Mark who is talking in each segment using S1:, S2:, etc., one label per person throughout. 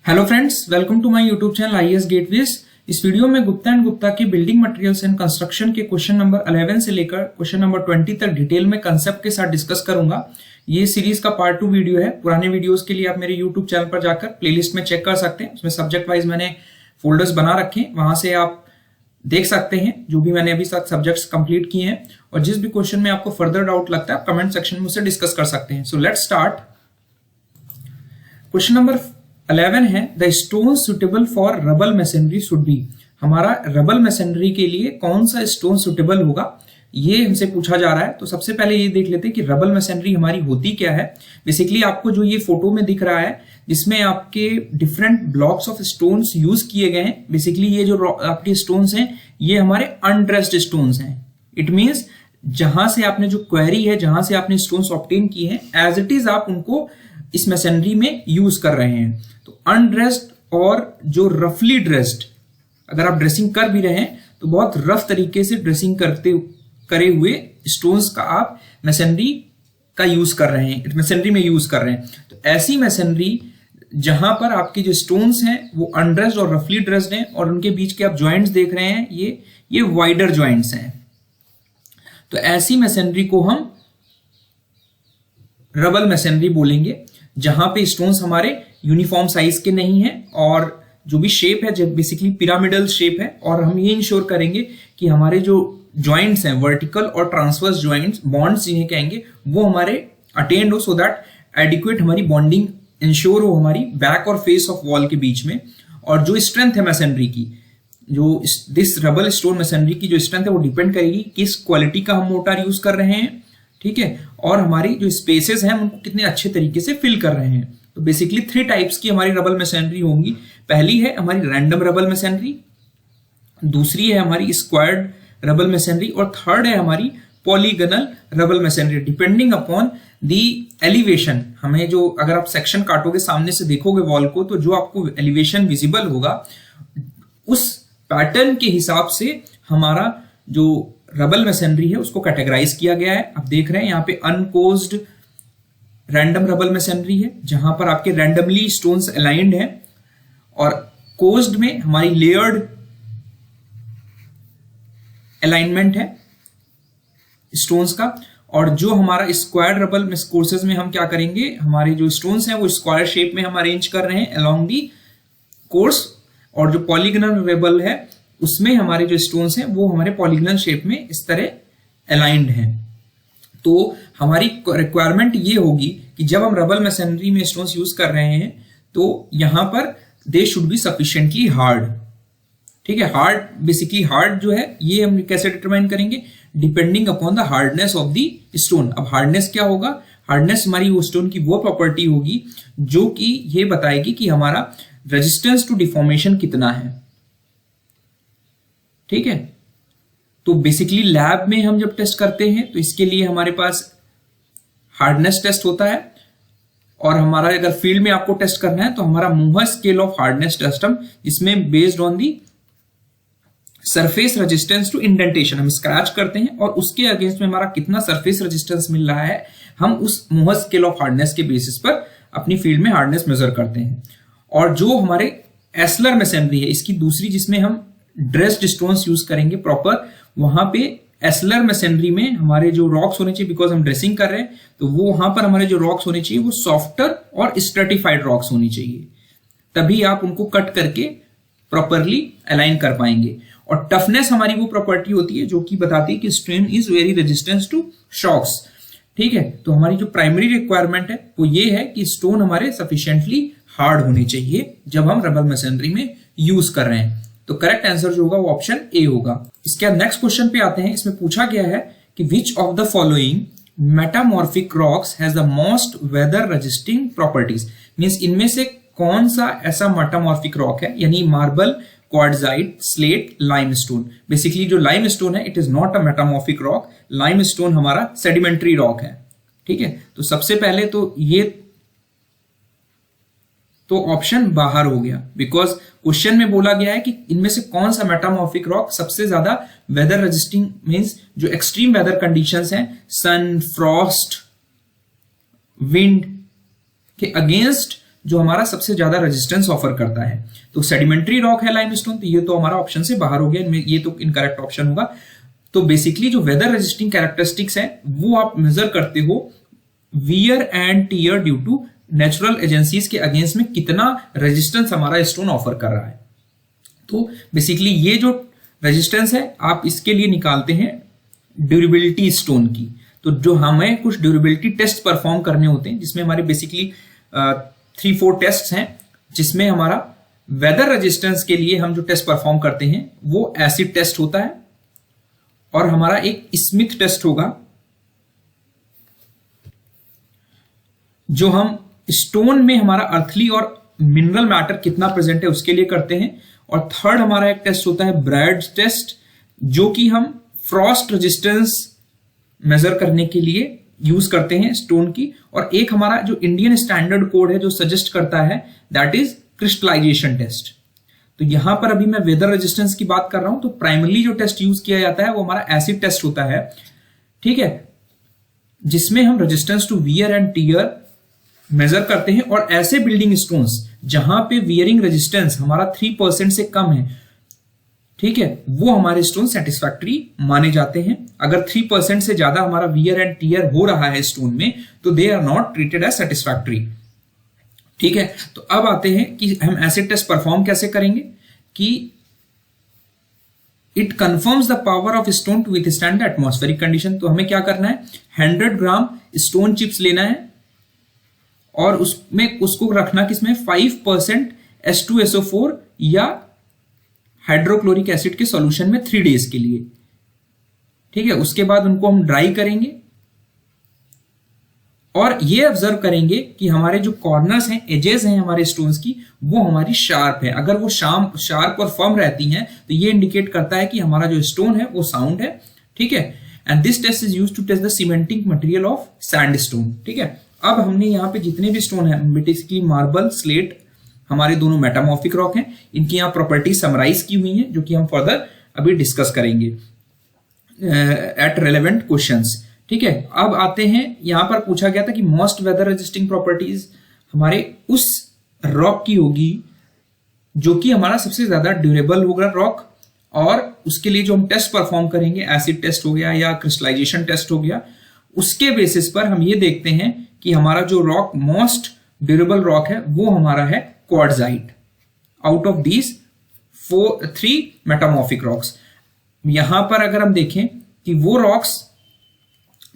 S1: Hello friends, welcome to my YouTube channel IES-GATEWiz। इस वीडियो में गुप्ता एंड गुप्ता की बिल्डिंग मटेरियल्स एंड कंस्ट्रक्शन के क्वेश्चन नंबर 11 से लेकर क्वेश्चन नंबर 20 तक डिटेल में कंसेप्ट के साथ डिस्कस करूंगा। ये सीरीज का पार्ट 2 वीडियो है। पुराने वीडियोस के लिए आप मेरे यूट्यूब चैनल पर जाकर प्लेलिस्ट में चेक कर सकते हैं। उसमें सब्जेक्ट वाइज मैंने फोल्डर्स बना रखे हैं, वहां से आप देख सकते हैं जो भी मैंने अभी तक सब्जेक्ट्स कंप्लीट किए हैं। और जिस भी क्वेश्चन में आपको फर्दर डाउट लगता है आप कमेंट सेक्शन में मुझसे डिस्कस कर सकते हैं। So let's start. Question number 11 है, the stone suitable for rubble masonry should be. हमारा रबल मैसनरी के लिए कौन सा स्टोन सुटेबल होगा, ये हमसे पूछा जा रहा है। तो सबसे पहले ये देख लेते हैं कि रबल मैसनरी हमारी होती क्या है। बेसिकली आपको जो ये फोटो में दिख रहा है, जिसमें आपके different blocks of stones use किए गए हैं। बेसिकली ये जो आपके स्टोन्स हैं ये हमारे अनड्रेस्ड स्टोन्स हैं। इट मीन्स जहां से आपने जो क्वेरी है, जहां से आपने स्टोन्स ऑब्टेन किए हैं, एज इट इज आप उनको इस मैसनरी में यूज कर रहे हैं। तो अनड्रेस्ड और जो रफली ड्रेस्ड, अगर आप ड्रेसिंग कर भी रहे हैं तो बहुत रफ तरीके से ड्रेसिंग करे हुए स्टोन्स का आप मैसनरी का यूज कर रहे हैं, मैसनरी में यूज कर रहे हैं। तो ऐसी मैसनरी जहां पर आपके जो स्टोन्स हैं वो अनड्रेस्ड और रफली ड्रेस्ड हैं और उनके बीच के आप ज्वाइंट्स देख रहे हैं, ये वाइडर ज्वाइंट्स हैं। तो ऐसी मैसनरी को हम रबल मैसनरी बोलेंगे, जहां पे स्टोन्स हमारे यूनिफॉर्म साइज के नहीं है और जो भी शेप है जो बेसिकली पिरामिडल शेप है। और हम ये इंश्योर करेंगे कि हमारे जो ज्वाइंट्स हैं, वर्टिकल और ट्रांसवर्स ज्वाइंट्स, बॉन्ड्स जिन्हें कहेंगे, वो हमारे अटेंड हो, सो दैट एडिक्वेट हमारी बॉन्डिंग इंश्योर हो हमारी बैक और फेस ऑफ वॉल के बीच में। और जो स्ट्रेंथ है मैसनरी की, जो दिस रबल स्टोन मैसनरी की जो स्ट्रेंथ है वो डिपेंड करेगी किस क्वालिटी का हम मोर्टार यूज कर रहे हैं, ठीक है, और हमारी जो स्पेसेस हैं उनको कितने अच्छे तरीके से फिल कर रहे हैं। तो बेसिकली 3 टाइप्स की हमारी रबल मैसनरी होंगी। पहली है हमारी रैंडम रबल मैसनरी, दूसरी है हमारी स्क्वायर्ड रबल मैसनरी, और थर्ड है हमारी polygonal rubble masonry. Depending upon the elevation, हमें जो, अगर आप सेक्शन काटोगे, सामने से देखोगे वॉल को, तो जो आपको एलिवेशन विजिबल होगा उस पैटर्न के हिसाब से हमारा जो रबल मैसनरी है उसको कैटेगराइज किया गया है। आप देख रहे हैं यहाँ पे अनकोज्ड रैंडम रबल मैसनरी है, जहां पर आपके रैंडमली स्टोन्स अलाइंड हैं, और कोज्ड में हमारी लेयर्ड अलाइनमेंट है स्टोन्स का। और जो हमारा स्क्वायर रबल कोर्सेज में हम क्या करेंगे, हमारे जो स्टोन्स हैं वो स्क्वायर शेप में हम अरेंज कर रहे हैं अलोंग दी कोर्स। और जो पॉलीगनल रबल है उसमें हमारे जो स्टोन्स हैं वो हमारे पॉलीगनल शेप में इस तरह अलाइंड हैं। तो हमारी रिक्वायरमेंट ये होगी कि जब हम रबल मैसनरी में स्टोन्स यूज कर रहे हैं तो यहां पर they should be sufficiently hard, ठीक है। हार्ड, बेसिकली हार्ड जो है ये हम कैसे डिटरमाइन करेंगे, depending upon the hardness of the stone. अब हार्डनेस क्या होगा, हार्डनेस हमारी वो स्टोन की वो प्रॉपर्टी होगी जो कि ये बताएगी कि हमारा रेजिस्टेंस टू डिफॉर्मेशन कितना है, ठीक है। तो बेसिकली लैब में हम जब टेस्ट करते हैं तो इसके लिए हमारे पास हार्डनेस टेस्ट होता है, और हमारा अगर फील्ड में आपको टेस्ट करना है तो हमारा Mohs scale of hardness test हम, इसमें based on the surface resistance to indentation हम स्क्रैच करते हैं, और उसके अगेंस्ट में हमारा कितना सरफेस रेजिस्टेंस मिल रहा है हम उस मूहर स्केल ऑफ हार्डनेस के बेसिस पर अपनी फील्ड में हार्डनेस मेजर करते हैं। और जो हमारे एस्लर मैसनरी है, इसकी दूसरी, जिसमें हम ड्रेस्ड स्टोन्स यूज करेंगे प्रॉपर, वहां पे एस्लर मैसनरी में हमारे जो रॉक्स होने चाहिए, बिकॉज हम ड्रेसिंग कर रहे हैं तो वो वहां पर हमारे जो रॉक्स होने चाहिए वो सॉफ्टर और स्ट्रेटिफाइड रॉक्स होनी चाहिए, तभी आप उनको कट करके प्रॉपरली अलाइन कर पाएंगे। और टफनेस हमारी वो प्रॉपर्टी होती है जो कि बताती है कि stone is very resistance to shocks, ठीक है। तो हमारी जो प्राइमरी रिक्वायरमेंट है वो ये है कि स्टोन हमारे सफिशिएंटली हार्ड होने चाहिए जब हम रबल मैसनरी में यूज कर रहे हैं। तो करेक्ट आंसर जो होगा वो ऑप्शन ए होगा। इसके बाद नेक्स्ट क्वेश्चन पे आते हैं। इसमें पूछा गया है कि which of the following metamorphic rocks has the most weather resisting properties. Means इनमें से कौन सा ऐसा मेटामॉर्फिक रॉक है, यानी marble, quartzite, slate, limestone. Basically जो लाइमस्टोन है it is not a metamorphic rock, limestone हमारा सेडिमेंट्री रॉक है, ठीक है। तो सबसे पहले तो ये तो ऑप्शन बाहर हो गया, बिकॉज क्वेश्चन में बोला गया है कि इनमें से कौन सा मेटामॉर्फिक रॉक सबसे ज्यादा वेदर रेजिस्टिंग, मींस जो एक्सट्रीम वेदर कंडीशंस हैं, सन, फ्रॉस्ट, विंड के अगेंस्ट जो हमारा सबसे ज्यादा रेजिस्टेंस ऑफर करता है। तो सेडिमेंट्री रॉक है लाइमस्टोन, तो ये तो हमारा ऑप्शन से बाहर हो गया, ये तो इनकरेक्ट ऑप्शन होगा। तो बेसिकली जो वेदर रेजिस्टिंग कैरेक्टरिस्टिक्स है वो आप मेजर करते हो wear and tear due to natural agencies के अगेंस्ट में कितना रेजिस्टेंस हमारा स्टोन ऑफर कर रहा है। तो बेसिकली ये जो रेजिस्टेंस है आप इसके लिए निकालते हैं ड्यूरेबिलिटी स्टोन की। तो जो हमें कुछ ड्यूरेबिलिटी टेस्ट परफॉर्म करने होते हैं, जिसमें हमारे बेसिकली 3-4 टेस्ट हैं, जिसमें हमारा वेदर रेजिस्टेंस के लिए हम जो टेस्ट परफॉर्म करते हैं वो एसिड टेस्ट होता है, और हमारा एक स्मिथ टेस्ट होगा जो हम स्टोन में हमारा अर्थली और मिनरल मैटर कितना प्रेजेंट है उसके लिए करते हैं, और थर्ड हमारा एक टेस्ट होता है ब्रैड्स टेस्ट, जो कि हम फ्रॉस्ट रेजिस्टेंस मेजर करने के लिए यूज करते हैं स्टोन की, और एक हमारा जो इंडियन स्टैंडर्ड कोड है जो सजेस्ट करता है दैट इज क्रिस्टलाइजेशन टेस्ट। तो यहां पर अभी मैं वेदर रेजिस्टेंस की बात कर रहा हूं, तो प्राइमरली जो टेस्ट यूज किया जाता है वो हमारा एसिड टेस्ट होता है, ठीक है, जिसमें हम resistance to wear and tear measure करते हैं, और ऐसे बिल्डिंग स्टोन्स जहां पे वियरिंग रेजिस्टेंस हमारा 3% से कम है, ठीक है, वो हमारे स्टोन सेटिस्फैक्टरी माने जाते हैं। अगर 3% से ज्यादा हमारा वियर एंड टीयर हो रहा है स्टोन में, तो they are not treated as satisfactory, ठीक है। तो अब आते हैं कि हम एसिड टेस्ट परफॉर्म कैसे करेंगे, कि it confirms the power of stone to withstand the atmospheric condition. तो हमें क्या करना है, 100 ग्राम स्टोन चिप्स लेना है, और उसमें उसको रखना किसमें 5% H2SO4 या हाइड्रोक्लोरिक एसिड के सॉल्यूशन में 3 डेज के लिए, ठीक है। उसके बाद उनको हम ड्राई करेंगे, और ये ऑब्जर्व करेंगे कि हमारे जो कॉर्नर्स हैं, एजेस हैं हमारे स्टोन्स की, वो हमारी शार्प है। अगर वो शार्प और फर्म रहती हैं तो ये इंडिकेट करता है कि हमारा जो स्टोन है वो साउंड है, ठीक है। And this test is used to test the cementing material of sandstone, ठीक है। अब हमने यहाँ पे जितने भी स्टोन है, बेसिकली मार्बल, स्लेट, हमारे दोनों मेटामॉर्फिक रॉक हैं, इनकी यहाँ प्रॉपर्टीज समराइज की हुई हैं, जो कि हम फर्दर अभी डिस्कस करेंगे एट रेलेवेंट क्वेश्चंस, ठीक है। अब आते हैं, यहां पर पूछा गया था कि मोस्ट वेदर रेजिस्टिंग प्रॉपर्टीज हमारे उस रॉक की होगी जो कि हमारा सबसे ज्यादा ड्यूरेबल होगा रॉक, और उसके लिए जो हम टेस्ट परफॉर्म करेंगे, एसिड टेस्ट हो गया या क्रिस्टलाइजेशन टेस्ट हो गया, उसके बेसिस पर हम ये देखते हैं कि हमारा जो रॉक मोस्ट ड्यूरेबल रॉक है वो हमारा है quartzite, out of these 3 metamorphic rocks. यहां पर अगर हम देखें कि वो रॉक्स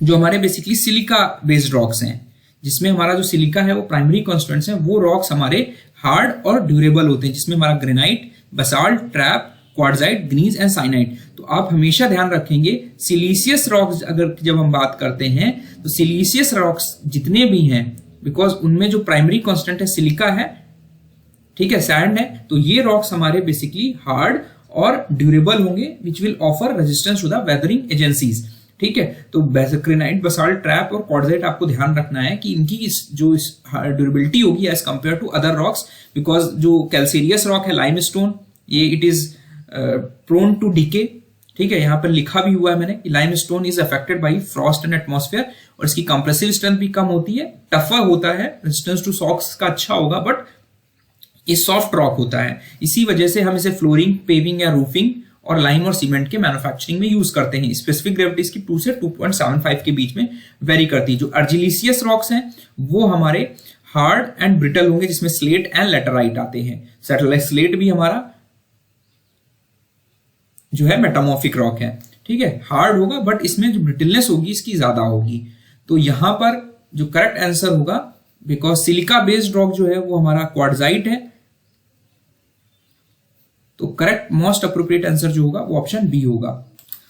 S1: जो हमारे बेसिकली सिलिका बेस्ड रॉक्स हैं, जिसमें हमारा जो सिलिका है वो प्राइमरी कॉन्स्टिट्यूएंट्स हैं, वो रॉक्स हमारे हार्ड और ड्यूरेबल होते हैं, जिसमें हमारा granite, basalt, trap, quartzite, gneiss and syenite. तो आप हमेशा ध्यान रखेंगे सिलीसियस रॉक्स अगर जब हम बात करते हैं, तो सिलीसियस रॉक्स जितने भी हैं, बिकॉज उनमें जो प्राइमरी कॉन्स्टेंट है सिलिका है, ठीक है, सैंड है, तो ये रॉक्स हमारे बेसिकली हार्ड और ड्यूरेबल होंगे, which will offer resistance to the weathering agencies, ठीक है। तो ग्रेनाइट, बसाल्ट, ट्रैप और क्वार्ट्जाइट आपको ध्यान रखना है कि इनकी जो ड्यूरेबिलिटी होगी as compare to other rocks, because जो कैल्सेरियस रॉक है लाइमस्टोन, ये it is prone to decay, ठीक है। यहां पर लिखा भी हुआ है मैंने, limestone is affected by frost and atmosphere, और इसकी कंप्रेसिव स्ट्रेंथ भी कम होती है, टफर होता है, रेजिस्टेंस टू शॉक्स का अच्छा होगा, बट ये सॉफ्ट रॉक होता है। इसी वजह से हम इसे फ्लोरिंग, पेविंग या रूफिंग और लाइम और सीमेंट के मैन्युफैक्चरिंग में यूज करते हैं। स्पेसिफिक ग्रेविटी इसकी 2 से 2.75 के बीच में वेरी करती है। जो अर्जिलिसियस रॉक्स हैं वो हमारे हार्ड एंड ब्रिटल होंगे, जिसमें स्लेट एंड लेटराइट आते हैं। सैटेलाइट स्लेट भी हमारा जो है मेटामॉर्फिक रॉक है, ठीक है, हार्ड होगा, बट इसमें जो ब्रिटलनेस होगी इसकी ज्यादा होगी। तो यहां पर जो करेक्ट आंसर होगा, बिकॉज सिलिका बेस्ड रॉक जो है वो हमारा क्वार्ट्जाइट है, तो करेक्ट मोस्ट अप्रोप्रिएट आंसर जो होगा वो ऑप्शन बी होगा।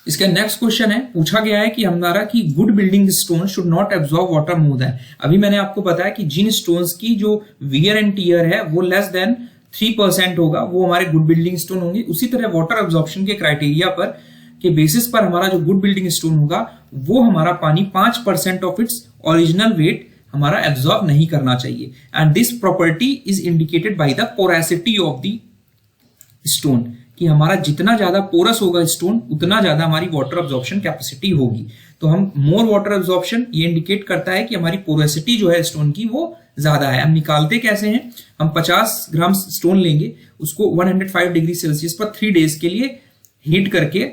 S1: इसका नेक्स्ट क्वेश्चन है, पूछा गया है कि हमारा कि good building stone should not absorb water more than. अभी मैंने आपको बताया कि जिन स्टोन्स की जो वियर एंड टीयर है वो लेस देन 3% होगा, वो हमारे गुड बिल्डिंग स्टोन होंगे। उसी तरह वाटर एब्जॉर्प्शन के क्राइटेरिया पर के बेसिस पर हमारा जो गुड बिल्डिंग स्टोन होगा वो हमारा पानी 5% ऑफ इट्स ओरिजिनल वेट हमारा एब्जॉर्ब नहीं करना चाहिए। And this property is indicated by the porosity of the stone, कि हमारा जितना ज्यादा पोरस होगा स्टोन उतना ज्यादा हमारी वाटर एब्जॉर्प्शन कैपेसिटी होगी। तो हम मोर वाटर एब्जॉर्प्शन ये इंडिकेट करता है कि हमारी पोरेसिटी जो है स्टोन की वो ज्यादा है। हम निकालते कैसे हैं, हम 50 ग्राम स्टोन लेंगे, उसको 105 डिग्री सेल्सियस पर 3 डेज के लिए हीट करके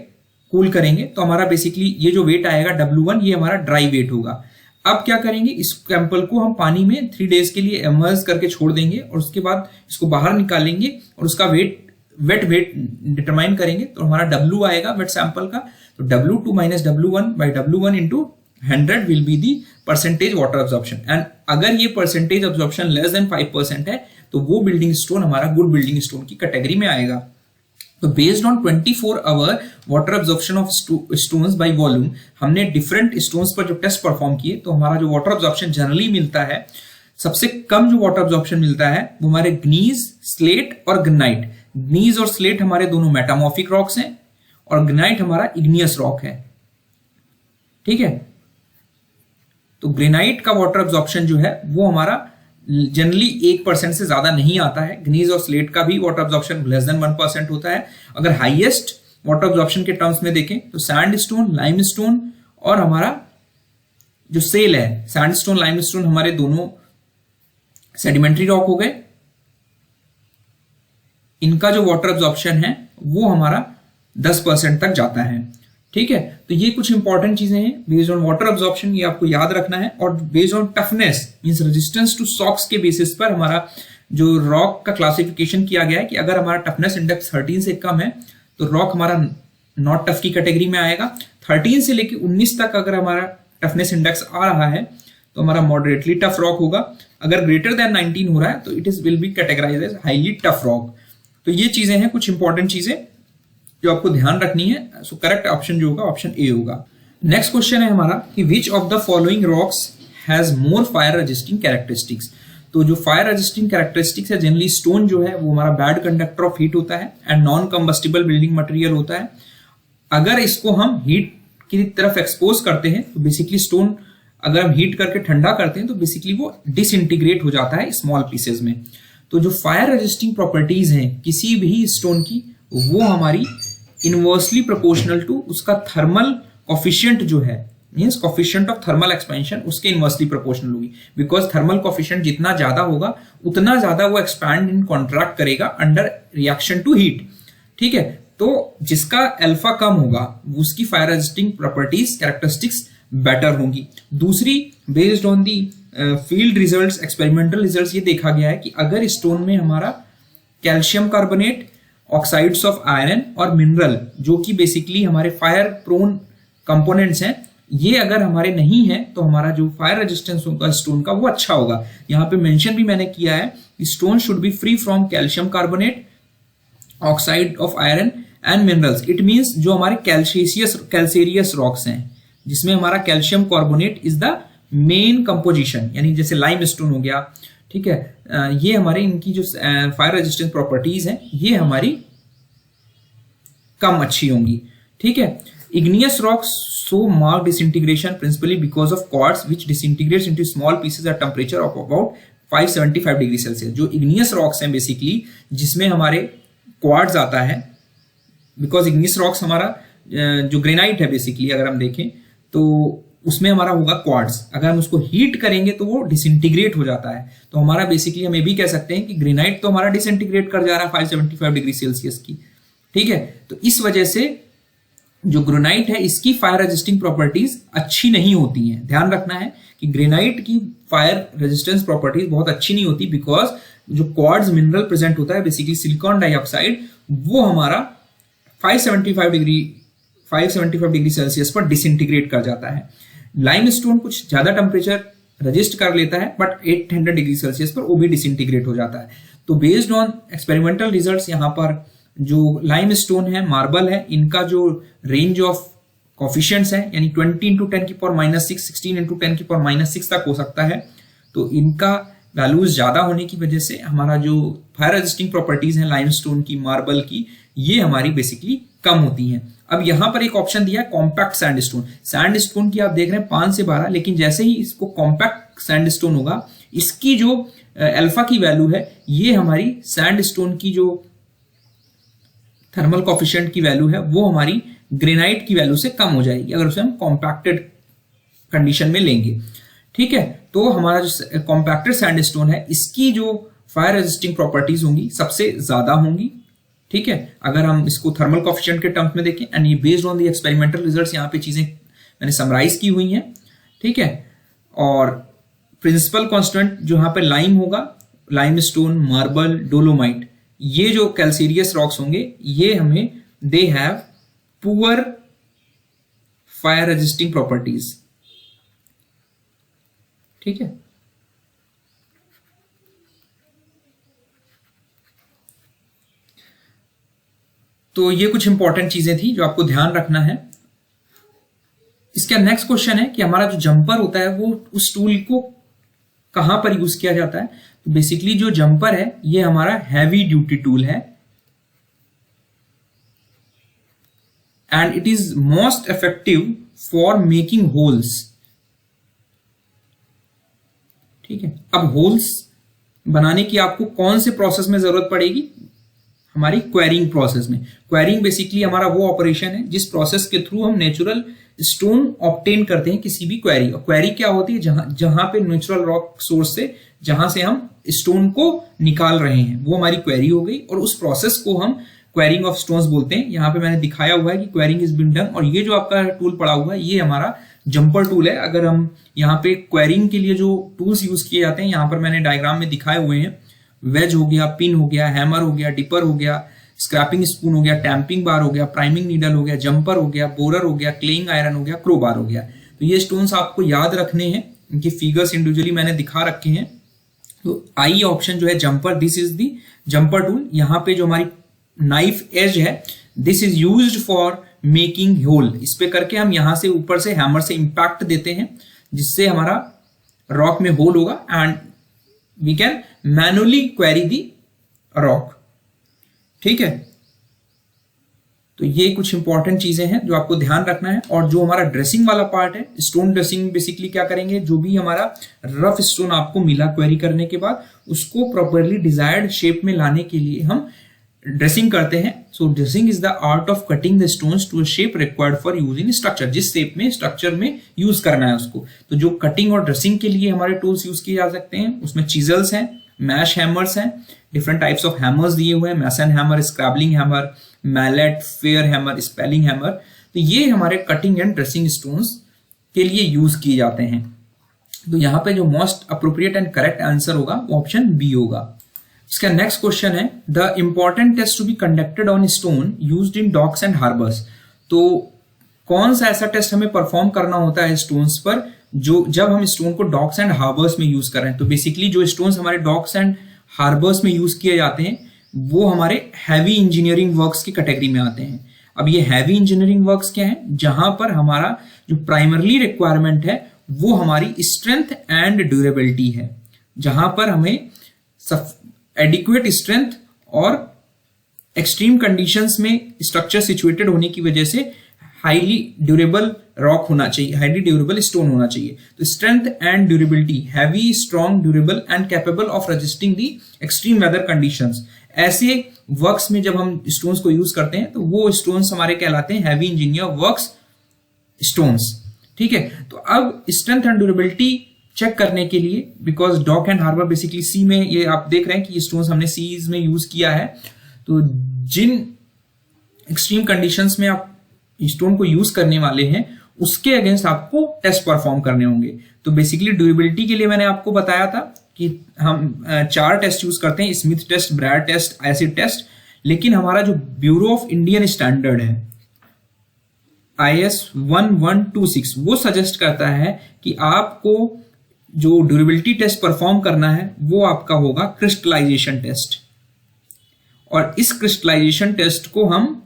S1: कूल करेंगे, तो हमारा बेसिकली ये जो वेट आएगा W1, ये हमारा ड्राई वेट होगा। अब क्या करेंगे, इस सैंपल को हम पानी में 3 डेज के लिए इमर्ज करके छोड़ देंगे और उसके बाद इसको बाहर निकालेंगे और उसका वेट वेट डिटरमाइन करेंगे, तो हमारा W आएगा वेट सैंपल का। तो W2 minus W1 by W1 into 100 will be the percentage water absorption. And अगर ये परसेंटेज एब्जॉर्प्शन लेस देन 5% है तो वो बिल्डिंग स्टोन हमारा गुड बिल्डिंग स्टोन की कैटेगरी में आएगा। तो based on 24 hour water absorption of stones by volume, हमने डिफरेंट स्टोन्स पर जो टेस्ट परफॉर्म किए, तो हमारा जो वाटर एब्जॉर्प्शन जनरली मिलता है, सबसे कम जो वाटर एब्जॉर्प्शन मिलता है वो हमारे ग्नीज, स्लेट और ग्रेनाइट। ग्नीज और स्लेट हमारे दोनों मेटामॉर्फिक रॉक्स हैं और ग्रेनाइट हमारा इग्नियस रॉक है। ठीक है, तो ग्रेनाइट का वाटर एब्जॉर्प्शन जो है वो हमारा जनरली 1% से ज्यादा नहीं आता है। ग्नीज और स्लेट का भी वाटर एब्जॉर्प्शन लेस देन 1% होता है। अगर हाईएस्ट वाटर एब्जॉर्प्शन के टर्म्स में देखें तो सैंडस्टोन, लाइमस्टोन और हमारा जो सेल है, सैंडस्टोन, लाइमस्टोन हमारे दोनों सेडिमेंट्री रॉक हो गए। इनका जो वाटर एब्जॉर्प्शन है वो हमारा 10% तक जाता है। ठीक है, तो ये कुछ इंपॉर्टेंट चीजें हैं बेस्ड ऑन वाटर एब्जॉर्प्शन, ये आपको याद रखना है। और based on toughness means resistance to shocks के बेसिस पर हमारा जो रॉक का क्लासिफिकेशन किया गया है कि अगर हमारा टफनेस इंडेक्स 13 से कम है तो रॉक हमारा नॉट टफ की कैटेगरी में आएगा। 13 से लेकर 19 तक अगर हमारा टफनेस इंडेक्स आ रहा है तो हमारा मॉडरेटली टफ रॉक होगा। अगर ग्रेटर देन 19 हो रहा है तो it is will be categorised as highly tough rock. तो ये चीजें हैं कुछ इंपॉर्टेंट चीजें जो आपको ध्यान रखनी है। सो करेक्ट ऑप्शन जो होगा ऑप्शन ए होगा। नेक्स्ट क्वेश्चन है हमारा कि which of the following rocks has more fire resisting characteristics. तो जो फायर रेजिस्टिंग कैरेक्टरिस्टिक्स है, जनरली स्टोन जो है वो हमारा बैड कंडक्टर ऑफ हीट होता है and non combustible building material होता है। अगर इसको हम हीट की तरफ एक्सपोज करते हैं तो बेसिकली स्टोन अगर हम हीट करके ठंडा करते हैं तो बेसिकली वो डिसइंटीग्रेट हो जाता है स्मॉल पीसेज में। तो जो फायर रेजिस्टिंग प्रॉपर्टीज हैं किसी भी स्टोन की, वो हमारी इनवर्सली प्रोपोर्शनल टू उसका थर्मल कोफिशिएंट जो है, means coefficient of thermal expansion, उसके इनवर्सली प्रोपोर्शनल होगी। बिकॉज थर्मल कोफिशिएंट जितना ज्यादा होगा उतना ज्यादा वो एक्सपैंड इन कॉन्ट्रैक्ट करेगा अंडर रिएक्शन टू हीट। ठीक है, तो जिसका अल्फा कम होगा उसकी fire resisting properties characteristics better होंगी। दूसरी, based on the field results, experimental results, ये देखा गया है कि अगर स्टोन में हमारा calcium carbonate, oxides of iron और मिनरल जो कि बेसिकली हमारे फायर प्रोन कंपोनेंट्स हैं, ये अगर हमारे नहीं है तो हमारा जो फायर रेजिस्टेंस होगा स्टोन का वो अच्छा होगा। यहाँ पे मेंशन भी मैंने किया है कि stone should be free from calcium carbonate, oxide of iron and minerals. It means जो हमारे कैल्सेरियस रॉक्स हैं जिसमें हमारा calcium carbonate is the main composition, यानी जैसे लाइम स्टोन हो गया। ठीक है, ये हमारे इनकी जो फायर रेजिस्टेंस प्रॉपर्टीज हैं ये हमारी कम अच्छी होंगी। ठीक है, igneous rocks show mark disintegration principally because of quartz which disintegrates into small pieces at temperature of about 575 degree Celsius. जो इग्नियस रॉक्स हैं बेसिकली जिसमें हमारे क्वार्ट्ज आता है, बिकॉज इग्नियस रॉक्स हमारा जो ग्रेनाइट है बेसिकली अगर हम देखें तो उसमें हमारा होगा क्वार्ट्ज। अगर हम उसको हीट करेंगे तो वो डिसइंटीग्रेट हो जाता है। तो हमारा बेसिकली हम ये भी कह सकते हैं कि ग्रेनाइट तो हमारा डिसइंटीग्रेट कर जा रहा है 575 डिग्री सेल्सियस की। ठीक है, तो इस वजह से जो ग्रेनाइट है इसकी फायर रेजिस्टिंग प्रॉपर्टीज अच्छी नहीं होती हैं। ध्यान रखना है कि ग्रेनाइट की फायर रेजिस्टेंस प्रॉपर्टीज बहुत अच्छी नहीं होती बिकॉज जो क्वार्ट्ज मिनरल प्रेजेंट होता है बेसिकली सिलिकॉन डाइऑक्साइड, वो हमारा 575 डिग्री सेल्सियस पर डिसइंटीग्रेट कर जाता है। लाइमस्टोन कुछ ज्यादा टेम्परेचर रजिस्ट कर लेता है बट 800 डिग्री सेल्सियस पर वो भी डिसइंटीग्रेट हो जाता है। तो बेस्ड ऑन एक्सपेरिमेंटल रिजल्ट्स यहाँ पर जो लाइमस्टोन है, मार्बल है, इनका जो रेंज ऑफ कोफिशिएंट्स है यानी 20 इंटू 10 की पावर -6, 16 इंटू 10 की पावर -6 तक हो सकता है। तो इनका वैल्यूज ज्यादा होने की वजह से हमारा जो फायर रेजिस्टिंग प्रॉपर्टीज हैं लाइमस्टोन की, मार्बल की, ये हमारी बेसिकली कम होती हैं। अब यहां पर एक ऑप्शन दिया है कॉम्पैक्ट सैंडस्टोन। सैंडस्टोन की आप देख रहे हैं 5 से 12, लेकिन जैसे ही इसको कॉम्पैक्ट सैंडस्टोन होगा इसकी जो अल्फा की वैल्यू है ये हमारी सैंडस्टोन की जो थर्मल कोफिशिएंट की वैल्यू है वो हमारी ग्रेनाइट की वैल्यू से कम हो जाएगी अगर उसे हम कॉम्पैक्टेड कंडीशन में लेंगे। ठीक है, तो हमारा जो कॉम्पैक्टेड सैंडस्टोन है इसकी जो फायर रेजिस्टिंग प्रॉपर्टीज होंगी सबसे ज्यादा होंगी। ठीक है, अगर हम इसको थर्मल कोएफिशिएंट के टर्म्स में देखें, एंड ये based on the experimental results यहाँ पे चीजें मैंने समराइज की हुई हैं। ठीक है, और प्रिंसिपल कांस्टेंट जो यहाँ पे लाइम होगा, लाइमस्टोन, मार्बल, डोलोमाइट, ये जो कैल्सीरियस रॉक्स होंगे ये हमें they have poor fire resisting properties. ठीक है, तो ये कुछ इंपॉर्टेंट चीजें थी जो आपको ध्यान रखना है। इसका नेक्स्ट क्वेश्चन है कि हमारा जो जंपर होता है वो उस टूल को कहां पर यूज किया जाता है। तो बेसिकली जो जंपर है ये हमारा हैवी ड्यूटी टूल है and it is most effective for making holes. ठीक है, अब होल्स बनाने की आपको कौन से प्रोसेस में जरूरत पड़ेगी, हमारी क्वेरिंग प्रोसेस में। क्वेरिंग बेसिकली हमारा वो ऑपरेशन है जिस प्रोसेस के थ्रू हम नेचुरल स्टोन ऑब्टेन करते हैं किसी भी क्वेरी। और क्वेरी क्या होती है, जहां पे नेचुरल रॉक सोर्स से जहां से हम स्टोन को निकाल रहे हैं वो हमारी क्वेरी हो गई, और उस प्रोसेस को हम क्वेरिंग ऑफ स्टोन्स बोलते हैं। यहाँ पे मैंने दिखाया हुआ है कि क्वेरिंग इज बीन डन, और ये जो आपका टूल पड़ा हुआ है ये हमारा जंपर टूल है। अगर हम यहाँ पे क्वेरिंग के लिए जो टूल्स यूज किए जाते हैं यहाँ पर मैंने डायग्राम में दिखाए हुए हैं, वेज हो गया, पिन हो गया, हैमर हो गया, डिपर हो गया, स्क्रैपिंग स्पून हो गया, टैंपिंग बार हो गया, प्राइमिंग नीडल हो गया, जंपर हो गया, बोरर हो गया, क्लेइंग आयरन हो गया, क्रो बार हो गया। तो ये स्टोन्स आपको याद रखने हैं, इनके फिगर्स इंडिविजुअली मैंने दिखा रखे हैं। तो आई ऑप्शन जो है jumper, this is the jumper tool. यहाँ पे जो हमारी नाइफ एज है this is used for making hole. इस पे करके हम यहां से ऊपर से हैमर से इंपैक्ट देते हैं जिससे हमारा रॉक में होल होगा and we can manually quarry the rock. ठीक है, तो ये कुछ इंपॉर्टेंट चीजें हैं जो आपको ध्यान रखना है। और जो हमारा ड्रेसिंग वाला पार्ट है, स्टोन ड्रेसिंग, बेसिकली क्या करेंगे, जो भी हमारा रफ स्टोन आपको मिला क्वेरी करने के बाद उसको प्रॉपरली डिजायर्ड शेप में लाने के लिए हम ड्रेसिंग करते हैं। So dressing is the art of cutting the stones to a shape required for use in structure, जिस शेप में स्ट्रक्चर में यूज करना है उसको। तो जो कटिंग और ड्रेसिंग के लिए हमारे टूल्स यूज किए जा सकते हैं उसमें चिजल्स हैं, मैश हैमर्स हैं, डिफरेंट टाइप्स ऑफ हैमर्स दिए हुए हैं, mason hammer, scrabbling hammer, mallet, fair hammer, spalling hammer. तो ये हमारे कटिंग एंड ड्रेसिंग स्टोन्स के लिए यूज किए जाते हैं। तो यहाँ पे जो most appropriate and correct answer होगा वो ऑप्शन बी होगा। इसका नेक्स्ट क्वेश्चन है the important test to be conducted on stone used in docks and harbours. तो कौन सा ऐसा टेस्ट हमें परफॉर्म करना होता है स्टोन्स पर जो जब हम स्टोन को डॉक्स एंड हार्बर्स में यूज कर रहे हैं। तो बेसिकली जो स्टोन्स हमारे डॉक्स एंड हार्बर्स में यूज किए जाते हैं वो हमारे हैवी इंजीनियरिंग वर्क्स की कैटेगरी में आते हैं। अब ये हैवी इंजीनियरिंग वर्क्स क्या है, जहां पर हमारा जो प्राइमरली रिक्वायरमेंट है वो हमारी स्ट्रेंथ एंड ड्यूरेबिलिटी है, जहां पर हमें एडिक्वेट स्ट्रेंथ और एक्सट्रीम कंडीशंस में स्ट्रक्चर सिचुएटेड होने की वजह से हाईली ड्यूरेबल रॉक होना चाहिए, हाईली ड्यूरेबल स्टोन होना चाहिए। तो strength and durability, heavy, strong, durable and capable of resisting the extreme weather conditions. ऐसे वर्क्स में जब हम स्टोन्स को यूज करते हैं तो वो स्टोन्स हमारे कहलाते हैं हैवी इंजीनियर वर्क्स स्टोन्स। ठीक है, तो अब स्ट्रेंथ एंड ड्यूरेबिलिटी चेक करने के लिए, because dock and harbour basically sea में, ये आप देख रहे हैं कि ये स्टोन्स हमने सीज में यूज किया है। तो जिन एक्सट्रीम कंडीशंस में आप स्टोन को यूज करने वाले हैं उसके अगेंस्ट आपको टेस्ट परफॉर्म करने होंगे। तो बेसिकली ड्यूरेबिलिटी के लिए मैंने आपको बताया था कि हम 4 टेस्ट यूज करते हैं, Smith test, Brard test, acid test. लेकिन हमारा जो ब्यूरो ऑफ इंडियन स्टैंडर्ड है IES-1126 वो सजेस्ट करता है कि आपको जो ड्यूरेबिलिटी टेस्ट परफॉर्म करना है वो आपका होगा क्रिस्टलाइजेशन टेस्ट। और इस क्रिस्टलाइजेशन टेस्ट को हम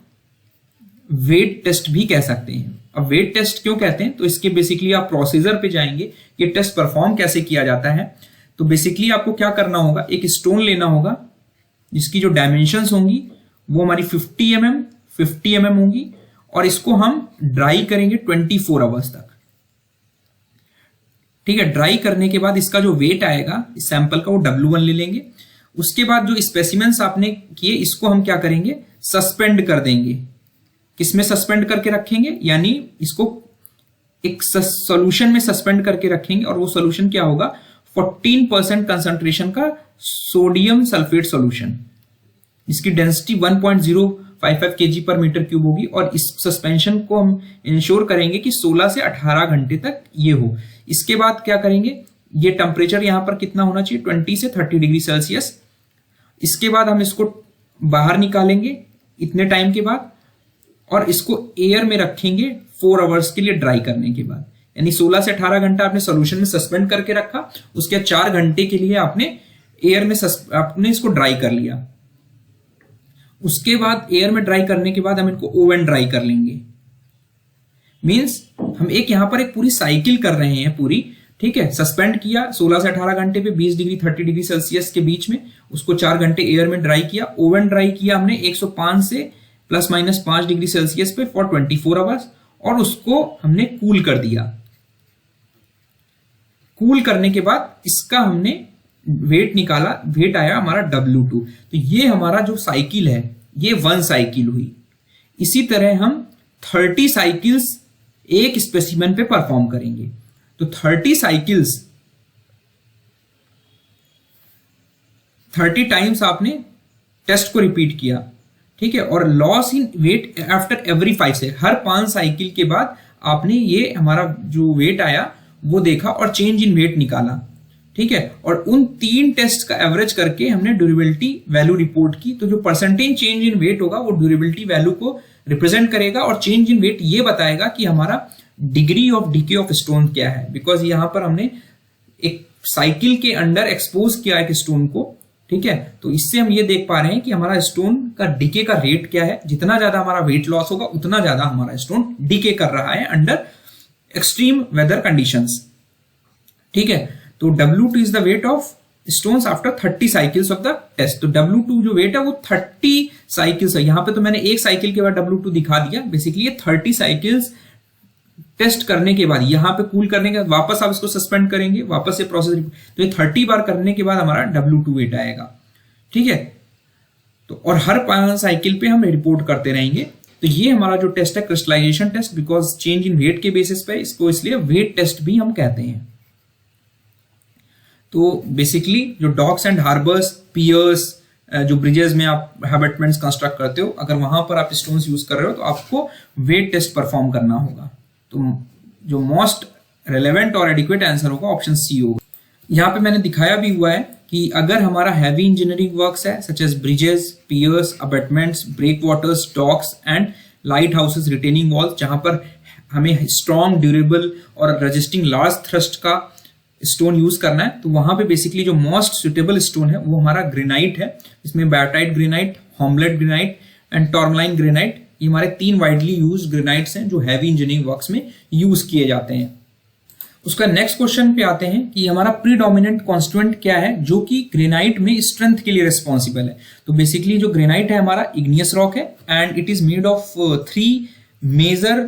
S1: वेट टेस्ट भी कह सकते हैं। अब वेट टेस्ट क्यों कहते हैं, तो इसके बेसिकली आप प्रोसीजर पे जाएंगे, ये टेस्ट परफॉर्म कैसे किया जाता है। तो बेसिकली आपको क्या करना होगा, एक स्टोन लेना होगा जिसकी जो डायमेंशंस होंगी वो हमारी 50 mm होंगी, और इसको हम ड्राई करेंगे 24 आवर्स तक। ठीक है, ड्राई करने के बाद इसका जो वेट आएगा इस सैंपल का वो W1 ले लेंगे। उसके बाद जो स्पेसिमेंस आपने किए इसको हम क्या करेंगे, सस्पेंड कर देंगे। किसमें सस्पेंड करके रखेंगे, यानी इसको एक सॉल्यूशन में सस्पेंड करके रखेंगे और वो सॉल्यूशन क्या होगा, 14% कंसंट्रेशन का सोडियम सल्फेट सॉल्यूशन, इसकी डेंसिटी 1.055 kg पर मीटर क्यूब होगी। और इस सस्पेंशन को हम इंश्योर करेंगे कि 16 से 18 घंटे तक ये हो। इसके बाद क्या करेंगे, ये टेम्परेचर यहां पर कितना होना चाहिए, 20 से 30 डिग्री सेल्सियस। इसके बाद हम इसको बाहर निकालेंगे इतने टाइम के बाद और इसको एयर में रखेंगे 4 आवर्स के लिए ड्राई करने के बाद। यानी 16 से 18 घंटा आपने सॉल्यूशन में सस्पेंड करके रखा, उसके बाद 4 घंटे के लिए आपने एयर में आपने इसको ड्राई कर लिया। उसके बाद एयर में ड्राई करने के बाद हम इनको ओवन ड्राई कर लेंगे। मींस हम यहां पर एक पूरी साइकिल कर रहे हैं पूरी, ठीक है। सस्पेंड किया 16 से 18 घंटे पे 20 डिग्री 30 डिग्री सेल्सियस के बीच में, उसको 4 घंटे एयर में ड्राई किया। ओवन ड्राई किया हमने 105 से ±5 डिग्री सेल्सियस पे फॉर 24 आवर्स और उसको हमने कूल कर दिया। कूल करने के बाद इसका हमने वेट निकाला, वेट आया हमारा W2। तो ये हमारा जो साइकिल है ये 1 साइकिल हुई। इसी तरह हम 30 साइकिल्स एक स्पेसिमेन पे परफॉर्म करेंगे। तो 30 साइकिल्स 30 टाइम्स आपने टेस्ट को रिपीट किया, ठीक है। और loss in weight after every 5 से, हर 5 साइकिल के बाद आपने ये हमारा जो वेट आया वो देखा और चेंज इन वेट निकाला, ठीक है। और उन 3 टेस्ट का एवरेज करके हमने ड्यूरेबिलिटी वैल्यू रिपोर्ट की। तो जो परसेंटेज चेंज इन वेट होगा वो ड्यूरेबिलिटी वैल्यू को रिप्रेजेंट करेगा और चेंज इन वेट ये बताएगा कि हमारा degree of DK of stone क्या है। बिकॉज यहां पर हमने एक साइकिल के अंडर एक्सपोज किया एक स्टोन को, ठीक है। तो इससे हम ये देख पा रहे हैं कि हमारा स्टोन का डीके का रेट क्या है। जितना ज्यादा हमारा वेट लॉस होगा उतना ज्यादा हमारा स्टोन डीके कर रहा है अंडर एक्सट्रीम वेदर कंडीशंस, ठीक है। तो W2 is the weight of stones after 30 cycles of the test. तो W2 जो वेट है वो 30 साइकिल्स है। यहां पे तो मैंने एक साइकिल के बाद W2 दिखा दिया। बेसिकली ये 30 साइकिल्स टेस्ट करने के बाद, यहां पे कूल करने के बाद वापस आप इसको सस्पेंड करेंगे, वापस से प्रोसेस, तो ये 30 बार करने के बाद हमारा W2 वेट आएगा, ठीक है। तो और हर 5 साइकिल पे हम रिपोर्ट करते रहेंगे। तो ये हमारा जो टेस्ट है crystallisation test, because change in weight के बेसिस पे इसको इसलिए वेट टेस्ट भी हम कहते हैं। तो बेसिकली जो डॉक्स एंड हार्बर्स, पियर्स, जो ब्रिजेस में आप हैबिटमेंट्स कंस्ट्रक्ट करते हो, अगर वहां पर आप स्टोन्स यूज कर रहे हो तो आपको वेट टेस्ट परफॉर्म करना होगा। तो जो मोस्ट रेलेवेंट और एडिक्वेट आंसर होगा ऑप्शन सी होगा। यहां पे मैंने दिखाया भी हुआ है कि अगर हमारा हैवी इंजीनियरिंग वर्क्स है such as bridges, piers, abutments, breakwaters, docks and lighthouses, retaining walls, जहां पर हमें स्ट्रॉन्ग, ड्यूरेबल और रजिस्टिंग लार्ज थ्रस्ट का स्टोन यूज करना है, तो वहां पे बेसिकली जो मोस्ट सुटेबल स्टोन है वो हमारा ग्रेनाइट है। इसमें बैटाइट ग्रेनाइट, होमलेट ग्रेनाइट एंड टॉर्मलाइन ग्रेनाइट, ये हमारे 3 वाइडली यूज ग्रेनाइट्स हैं जो हैवी इंजीनियरिंग वर्क्स में यूज किए जाते हैं। उसका नेक्स्ट क्वेश्चन पे आते हैं कि हमारा प्रीडोमिनेंट कॉन्स्टिट्यूएंट क्या है जो कि ग्रेनाइट में स्ट्रेंथ के लिए रिस्पॉन्सिबल है। तो बेसिकली जो ग्रेनाइट है हमारा इग्नियस रॉक है and it is made of 3 major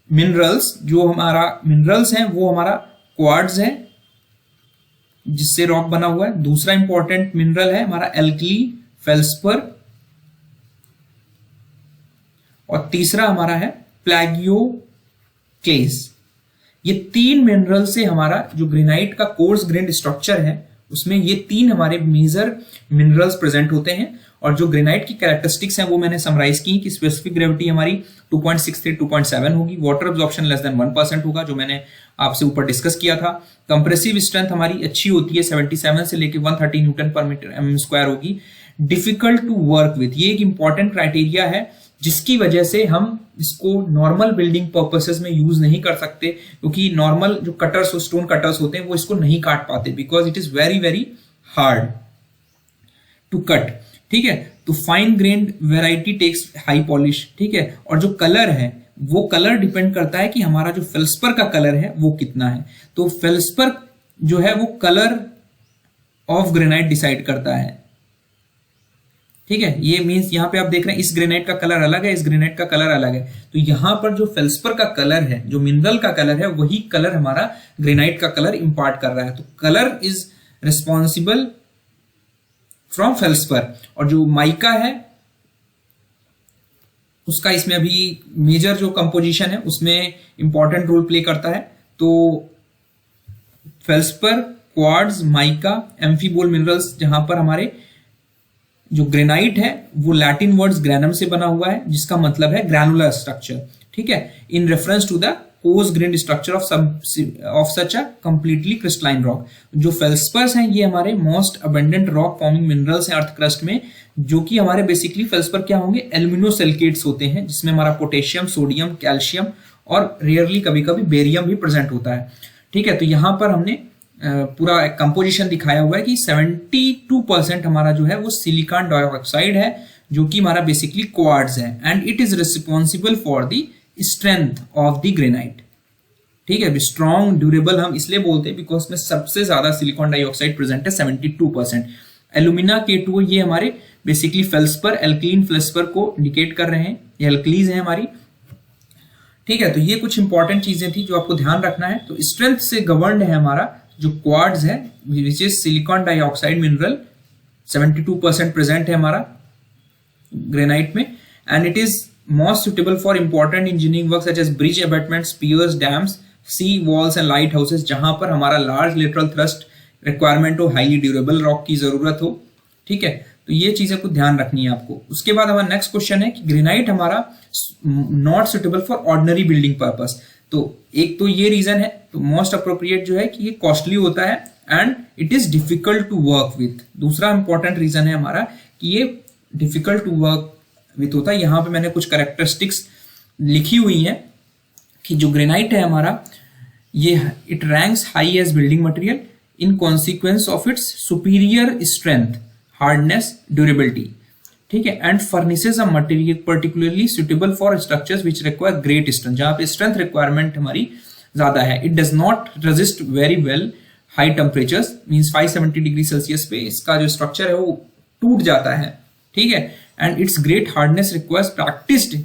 S1: minerals. जो हमारा मिनरल्स हैं वो हमारा क्वार्ट्ज है जिससे रॉक बना हुआ है। दूसरा इंपॉर्टेंट मिनरल है हमारा एल्कली फेल्सपर और तीसरा हमारा है प्लैगियो क्लेस। ये 3 मिनरल से हमारा जो ग्रेनाइट का कोर्स ग्रेन्ड स्ट्रक्चर है उसमें ये 3 हमारे मेजर मिनरल्स प्रेजेंट होते हैं। और जो ग्रेनाइट की कैरेक्टरिस्टिक्स हैं वो मैंने समराइज की कि स्पेसिफिक ग्रेविटी हमारी 2.63 2.7 होगी, वाटर एब्जॉर्प्शन लेस देन 1% होगा जो मैंने आपसे ऊपर डिस्कस किया था। कंप्रेसिव स्ट्रेंथ हमारी अच्छी होती है, 77 से लेके 130 न्यूटन पर मीटर mm² होगी। डिफिकल्ट टू वर्क विथ, ये एक इंपॉर्टेंट क्राइटेरिया है जिसकी वजह से हम इसको नॉर्मल बिल्डिंग पर्पसेस में यूज नहीं कर सकते, क्योंकि नॉर्मल जो कटर्स, स्टोन कटर्स होते हैं वो इसको नहीं काट पाते because it is very very hard to cut, ठीक है। तो fine grained variety takes high polish, ठीक है। और जो कलर है वो कलर डिपेंड करता है कि हमारा जो फेल्सपर का कलर है वो कितना है। तो फेल्सपर जो है वो कलर ऑफ ग्रेनाइट डिसाइड करता है, ठीक है। ये मींस यहां पे आप देख रहे हैं इस ग्रेनाइट का कलर अलग है, इस ग्रेनाइट का कलर अलग है। तो यहां पर जो फेल्सपर का कलर है, जो मिनरल का कलर है, वही कलर हमारा ग्रेनाइट का कलर इंपार्ट कर रहा है। तो colour is responsible from feldspar. और जो माइका है उसका इसमें अभी मेजर जो कंपोजिशन है उसमें इंपॉर्टेंट रोल प्ले करता है। तो feldspar, quartz, mica, amphibole minerals, जहां पर हमारे जो ग्रेनाइट है वो लैटिन वर्ड्स ग्रैनम से बना हुआ है, जिसका मतलब है ग्रैनुलर स्ट्रक्चर, ठीक है, in reference to the coarse grained structure of such a completely crystalline rock. जो फेल्सपर्स हैं ये हमारे most abundant rock forming minerals हैं अर्थ क्रस्ट में, जो कि हमारे बेसिकली फेल्सपर क्या होंगे, एल्यूमिनोसिलिकेट्स होते हैं, जिसमें हमारा पोटेशियम, सोडियम, कैल्शियम और रेयरली कभी कभी बेरियम भी प्रेजेंट होता है, ठीक है। तो यहाँ पर हमने पूरा एक कंपोजिशन दिखाया हुआ है कि 72% हमारा जो है वो सिलिकॉन डाइऑक्साइड है, जो कि हमारा बेसिकली क्वार्ट्ज है, and it is responsible for the strength of the granite, ठीक है। स्ट्रॉन्ग ड्यूरेबल हम इसलिए बोलते हैं बिकॉज में सबसे ज्यादा सिलिकॉन डाइऑक्साइड प्रेजेंट है 72%। एल्यूमिना K2 ये हमारे बेसिकली फेल्सपर, एल्कलीन फेल्सपर को इंडिकेट कर रहे हैं, ये एल्कलीज है हमारी, ठीक है। तो ये कुछ इंपॉर्टेंट चीजें थी जो आपको ध्यान रखना है। तो स्ट्रेंथ से गवर्नड है हमारा जो क्वार्ट्ज है, which is silicon dioxide mineral, 72% present है हमारा ग्रेनाइट में, and it is most suitable for important engineering work such as bridge abutments, piers, dams, sea walls and lighthouses, जहां पर हमारा लार्ज लेटरल थ्रस्ट रिक्वायरमेंट हो, highly durable rock की जरूरत हो, ठीक है। तो ये चीजें को ध्यान रखनी है आपको। उसके बाद हमारा नेक्स्ट क्वेश्चन है कि ग्रेनाइट हमारा not suitable for ordinary building purpose. तो एक तो ये रीजन है, तो मोस्ट अप्रोप्रिएट जो है कि ये कॉस्टली होता है and it is difficult to work with. दूसरा इंपॉर्टेंट रीजन है हमारा कि ये डिफिकल्ट टू वर्क विथ होता है। यहाँ पे मैंने कुछ कैरेक्टरिस्टिक्स लिखी हुई है कि जो ग्रेनाइट है हमारा ये it ranks high as building material in consequence of its superior strength, hardness, durability, ठीक है, and furnishes a material particularly suitable for structures which require great strength, जहां पे स्ट्रेंथ रिक्वायरमेंट हमारी ज्यादा है। It does not resist very well high temperatures, means 570 degree Celsius पे इसका जो स्ट्रक्चर है वो टूट जाता है, ठीक है, and it's great hardness requires practised,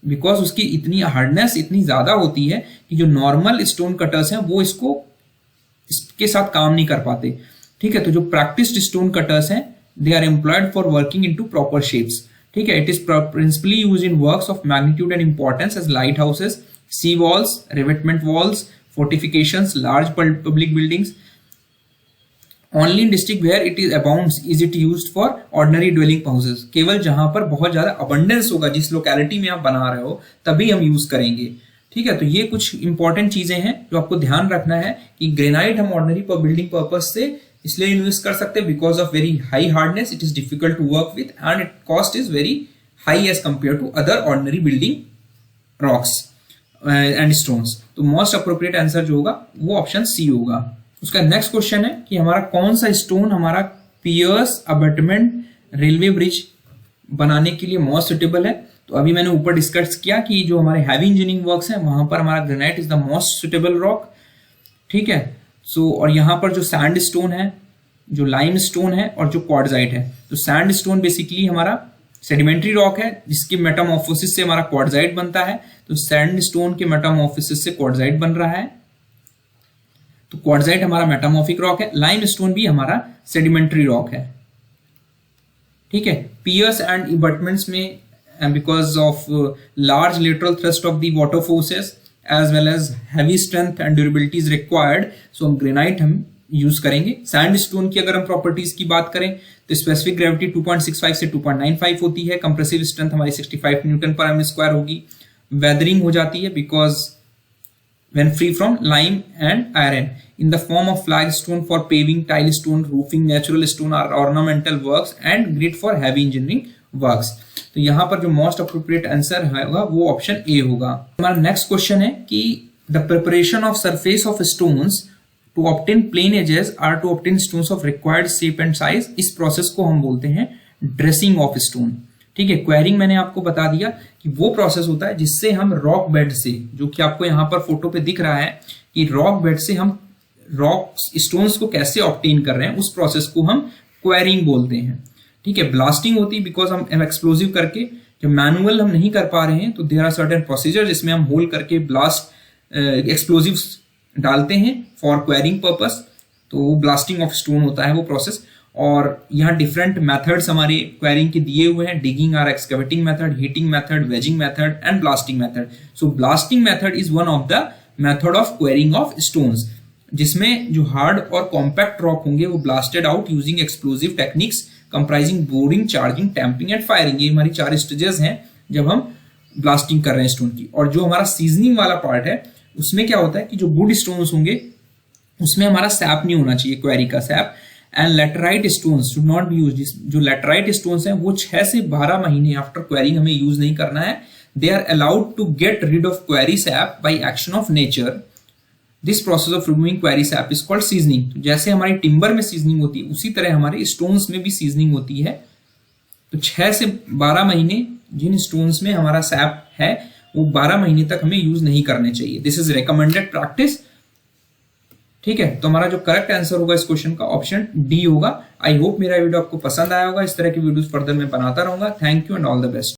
S1: because उसकी इतनी हार्डनेस इतनी ज्यादा होती है कि जो नॉर्मल स्टोन कटर्स हैं वो इसके साथ काम नहीं कर पाते, ठीक है। तो जो प्रैक्टिस्ड स्टोन कटर्स हैं they are employed for working into proper shapes, ठीक है। It is principally used in works of magnitude and importance as lighthouses, sea walls, revetment walls, fortifications, large public buildings. Only in district where it is abounds is it used for ordinary dwelling houses. केवल जहां पर बहुत ज्यादा abundance होगा, जिस locality में आप बना रहे हो, तभी हम यूज करेंगे, ठीक है। तो ये कुछ इंपॉर्टेंट चीजें हैं जो आपको ध्यान रखना है कि ग्रेनाइट हम ऑर्डिनरी बिल्डिंग पर्पस से इसलिए इन्वेस्ट कर सकते हैं because of very high hardness, it is difficult to work with and it cost is very high as compare to other ordinary building rocks and stones. तो most appropriate answer जो होगा वो option C होगा। उसका next question है कि हमारा कौन सा स्टोन हमारा पियर्स, अबटमेंट, रेलवे ब्रिज बनाने के लिए मोस्ट सुटेबल है। तो अभी मैंने ऊपर डिस्कस किया कि जो हमारे हैवी इंजीनियरिंग वर्क्स हैं वहां पर हमारा granite is the most suitable rock, ठीक है। सो और यहाँ पर जो सैंड स्टोन है, जो लाइम स्टोन है और जो क्वार्ट्जाइट है, तो सैंड स्टोन बेसिकली हमारा सेडिमेंट्री रॉक है जिसकी मेटामॉर्फोसिस से हमारा क्वार्ट्जाइट बनता है। तो सैंड स्टोन के मेटामॉर्फोसिस से क्वार्ट्जाइट बन रहा है, तो क्वार्ट्जाइट हमारा मेटामॉर्फिक रॉक है। लाइम स्टोन भी हमारा सेडिमेंट्री रॉक है, ठीक है। पियर्स एंड इबटमेंट्स में because of large lateral thrust of the water forces as well as heavy strength and durability is required, so हम ग्रेनाइट हम यूज करेंगे। सैंड स्टोन की अगर हम प्रॉपर्टीज की बात करें तो स्पेसिफिक ग्रेविटी 2.65 से 2.95 होती है, कंप्रेसिव स्ट्रेंथ हमारी 65 न्यूटन पर एम स्क्वायर होगी, वेदरिंग हो जाती है because when free from lime and iron, in the form of flagstone for paving, tile stone, roofing, natural stone are ornamental works and great for heavy engineering works. तो यहाँ पर जो most appropriate answer होगा वो option A होगा। हमारा next question है कि the preparation of surface of stones to obtain plain edges are to obtain stones of required shape and size. इस प्रोसेस को हम बोलते हैं ड्रेसिंग ऑफ स्टोन, ठीक है। क्वेरिंग मैंने आपको बता दिया कि वो प्रोसेस होता है जिससे हम रॉक बेड से, जो कि आपको यहाँ पर फोटो पे दिख रहा है कि रॉक बेड से हम रॉक स्टोन्स को कैसे ऑब्टेन कर रहे हैं, उस प्रोसेस को हम क्वेरिंग बोलते हैं, ठीक है। ब्लास्टिंग होती है बिकॉज हम एक्सप्लोजिव करके जब मैनुअल हम नहीं कर पा रहे हैं तो देयर आर सर्टेन प्रोसीजर जिसमें हम होल करके ब्लास्ट एक्सप्लोजिव डालते हैं फॉर क्वेरिंग पर्पस, तो ब्लास्टिंग ऑफ स्टोन होता है वो प्रोसेस। और यहाँ डिफरेंट मेथड्स हमारे क्वेरिंग के दिए हुए हैं, डिगिंग और excavating method, heating method, waging method and blasting method. So blasting method is one of the method of quarrying of stones, जिसमें जो हार्ड और कॉम्पैक्ट रॉक होंगे वो blasted out using explosive techniques comprising boring, charging, tamping and firing. ये हमारी 4 stages हैं जब हम ब्लास्टिंग कर रहे हैं स्टोन की। और जो हमारा सीजनिंग वाला पार्ट है उसमें क्या होता है कि जो गुड स्टोन्स होंगे उसमें हमारा सैप नहीं होना चाहिए, क्वेरी का SAP. And laterite stones should not be used. जो लेटराइट स्टोन्स हैं वो 6 से 12 महीने आफ्टर क्वेरिंग हमें यूज नहीं करना है। They are allowed to get rid of quarry sap by action of nature. This process of removing quarry sap is called seasoning. तो जैसे हमारी टिम्बर में सीजनिंग होती है उसी तरह हमारे स्टोन्स में भी सीजनिंग होती है। तो 6 से 12 महीने जिन स्टोन्स में हमारा सैप है वो 12 महीने तक हमें यूज नहीं करने चाहिए। This is recommended practice. ठीक है, तो हमारा जो करेक्ट आंसर होगा इस क्वेश्चन का ऑप्शन डी होगा। आई होप मेरा वीडियो आपको पसंद आया होगा। इस तरह की वीडियोस फर्दर मैं बनाता रहूंगा। Thank you and all the best.